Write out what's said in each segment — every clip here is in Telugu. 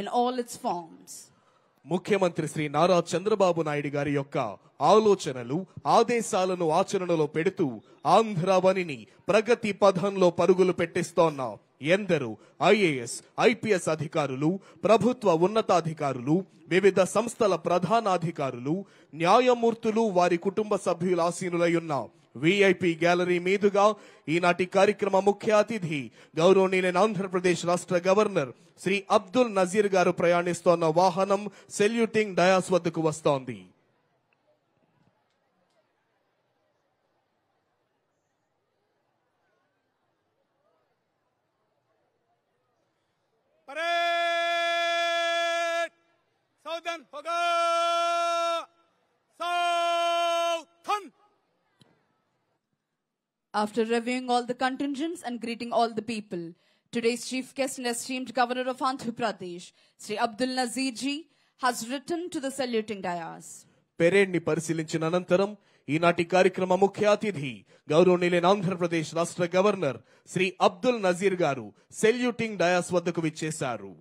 in all its forms. ముఖ్యమంత్రి శ్రీ నారా చంద్రబాబు నాయుడు గారి యొక్క ఆలోచనలు ఆదేశాలను ఆచరణలో పెడుతూ ఆంధ్రావనిని ప్రగతి పథంలో పరుగులు పెట్టిస్తోన్న ఎందరో ఐఏఎస్ ఐపీఎస్ అధికారులు, ప్రభుత్వ ఉన్నతాధికారులు, వివిధ సంస్థల ప్రధానాధికారులు, న్యాయమూర్తులు, వారి కుటుంబ సభ్యుల ఆసీనులై ఉన్న విఐపి గ్యాలరీ మీదుగా ఈనాటి కార్యక్రమ ముఖ్య అతిథి గౌరవనీయులైన ఆంధ్రప్రదేశ్ రాష్ట్ర గవర్నర్ శ్రీ అబ్దుల్ నజీర్ గారు ప్రయాణిస్తోన్న వాహనం సెల్యూటింగ్ డయాస్ వద్దకు వస్తోంది. After reviewing all the contingents and greeting all the people, today's chief guest and esteemed Governor of Andhra Pradesh, Sri Abdul Nazir ji, has returned to the saluting dais. Parade ని పరిశీలించిన అనంతరం ఈనాటి కార్యక్రమ ముఖ్య అతిథి గౌరవనీయులైన ఆంధ్రప్రదేశ్ రాష్ట్ర గవర్నర్ శ్రీ అబ్దుల్ నజీర్ గారు సెల్యూటింగ్ డయాస్ వద్దకు విచ్చేశారు.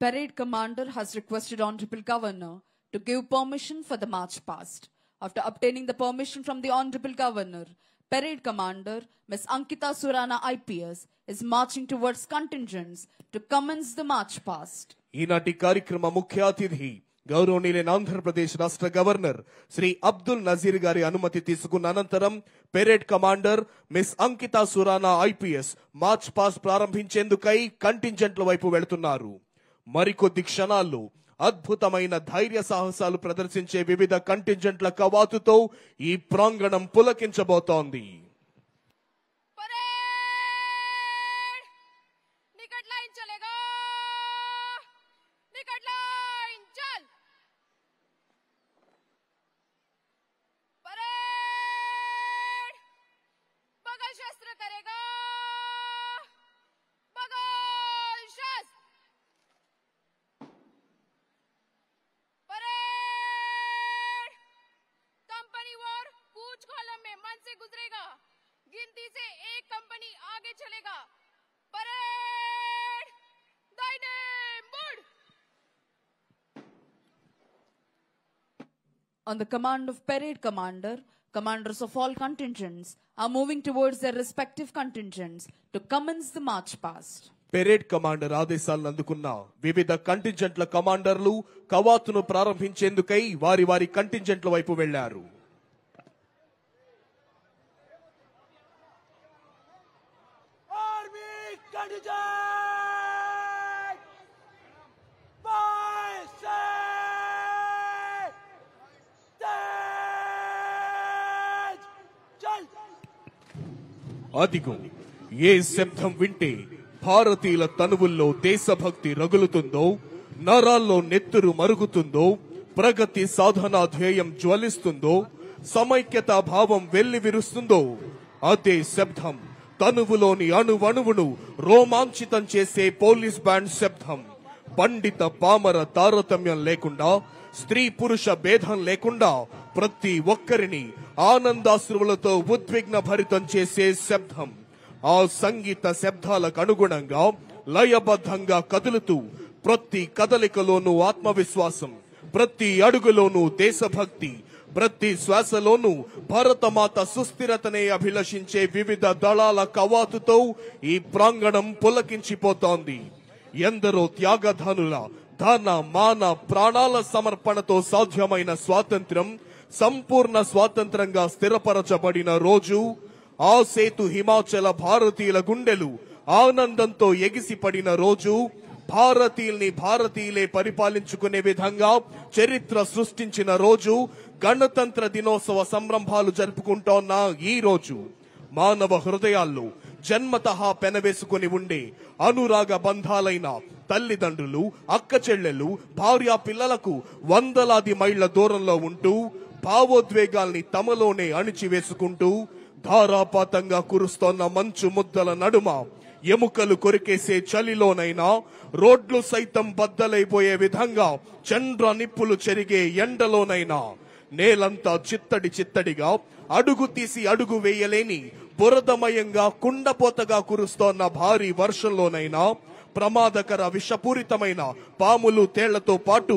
Parade Commander has requested Honorable Governor to give permission for the march past. After obtaining the permission from the Honorable Governor, Parade Commander Ms. Ankita Surana IPS is marching towards contingents to commence the march past. ఈనాటి కార్యక్రమ ముఖ్య అతిథి గౌరవనీయులైన ఆంధ్రప్రదేశ్ రాష్ట్ర గవర్నర్ శ్రీ అబ్దుల్ నజీర్ గారి అనుమతి తీసుకున్న అనంతరం parade commander miss Ankita Surana IPS march past ప్రారంభించేందుకై కంటింజెంట్ల వైపు వెళుతున్నారు. మరికొద్ది క్షణాల్లో అద్భుతమైన ధైర్య సాహసాలు ప్రదర్శించే వివిధ కంటింజెంట్ల కవాతుతో ఈ ప్రాంగణం పులకించబోతోంది. On the command of Parade Commander, commanders of all contingents are moving towards their respective contingents to commence the march past. Parade commander ఆదేశాలను అందుకున్న వివిధ కంటింజెంట్ల కమాండర్లు కవాతును ప్రారంభించేందుకై వారి వారి కంటింజెంట్ల వైపు వెళ్లారు. అదిగో ఏ శబ్దం వింటే భారతీయుల తనువుల్లో దేశభక్తి రగులుతుందో, నరాల్లో నెత్తురు మరుగుతుందో, ప్రగతి సాధనా ధ్యేయం జ్వలిస్తుందో, సమైక్యతా భావం వెల్లివిరుస్తుందో అదే శబ్దం తనువులోని అణువణువును రోమాంచితం చేసే పోలీస్ బ్యాండ్ శబ్దం. పండిత పామర తారతమ్యం లేకుండా, స్త్రీ పురుష భేదం లేకుండా ప్రతి ఒక్కరిని ఆనందాశ్రువులతో ఉద్విగ్న భరితం చేసే శబ్దం. ఆ సంగీత శబ్దాలకు అనుగుణంగా లయబద్ధంగా కదులుతూ ప్రతి కదలికలోనూ ఆత్మవిశ్వాసం, ప్రతి అడుగులోనూ దేశభక్తి, ప్రతి శ్వాసలోనూ భారతమాత సుస్థిరతనే అభిలషించే వివిధ దళాల కవాతుతో ఈ ప్రాంగణం పులకించిపోతోంది. ఎందరో త్యాగధనుల ధన మాన ప్రాణాల సమర్పణతో సాధ్యమైన స్వాతంత్ర్యం సంపూర్ణ స్వాతంత్రంగా స్థిరపరచబడిన రోజు. ఆ సేతు హిమాచల భారతీయుల గుండెలు ఆనందంతో ఎగిసిపడిన రోజు. భారతీయుల్ని భారతీయులే పరిపాలించుకునే విధంగా చరిత్ర సృష్టించిన రోజు. గణతంత్ర దినోత్సవ సంరంభాలు జరుపుకుంటోన్న ఈ రోజు మానవ హృదయాల్లో జన్మతహా పెనవేసుకుని ఉండే అనురాగ బంధాలైన తల్లిదండ్రులు, అక్క చెల్లెలు, భార్య పిల్లలకు వందలాది మైళ్ల దూరంలో ఉంటూ భావోద్వేగాల్ని తమలోనే అణిచివేసుకుంటూ ధారాపాతంగా కురుస్తోన్న మంచు ముద్దల నడుమ ఎముకలు కొరికేసే చలిలోనైనా రోడ్లు సైతం బద్దలైపోయే విధంగా చండ్ర నిప్పులు చెరిగే ఎండలోనైనా నేలంతా చిత్తడిగా అడుగు తీసి అడుగు వేయలేని బురదమయంగా కుండపోతగా కురుస్తోన్న భారీ వర్షంలోనైనా ప్రమాదకర విషపూరితమైన పాములు తేళ్లతో పాటు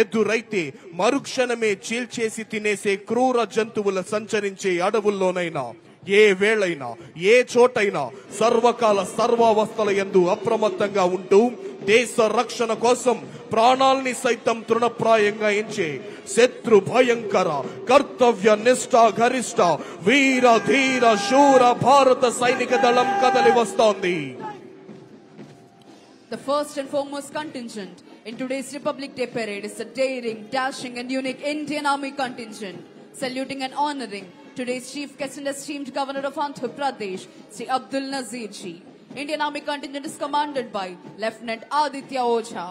ఎదురైతే మరుక్షణమే చీల్చేసి తినేసే క్రూర జంతువుల సంచరించే అడవుల్లోనైనా ఏ వేళైనా ఏ చోటైనా సర్వకాల సర్వావస్థల యందు అప్రమత్తంగా ఉంటూ దేశ రక్షణ కోసం ప్రాణాల్ని సైతం తృణప్రాయంగా ఎంచే శత్రు భయంకర కర్తవ్య నిష్ఠ గరిష్ట వీర ధీర శూర భారత సైనిక దళం కదలి వస్తోంది. The first and foremost contingent in today's Republic Day parade is the daring, dashing and unique Indian Army contingent, saluting and honoring today's chief guest and esteemed Governor of Andhra Pradesh, Sri Abdul Nazir Ji. Indian Army contingent is commanded by Lieutenant Aditya Ojha.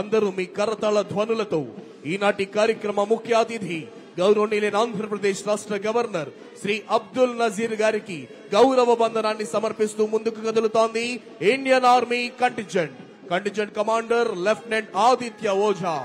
అందరూ మీ కరతాళ ధ్వనులతో ఈనాటి కార్యక్రమ ముఖ్య అతిథి గౌరవనీయులైన ఆంధ్రప్రదేశ్ రాష్ట్ర గవర్నర్ శ్రీ అబ్దుల్ నజీర్ గారికి గౌరవ వందనాన్ని సమర్పిస్తూ ముందుకు కదులుతోంది Indian army contingent commander lieutenant Aditya Ojha.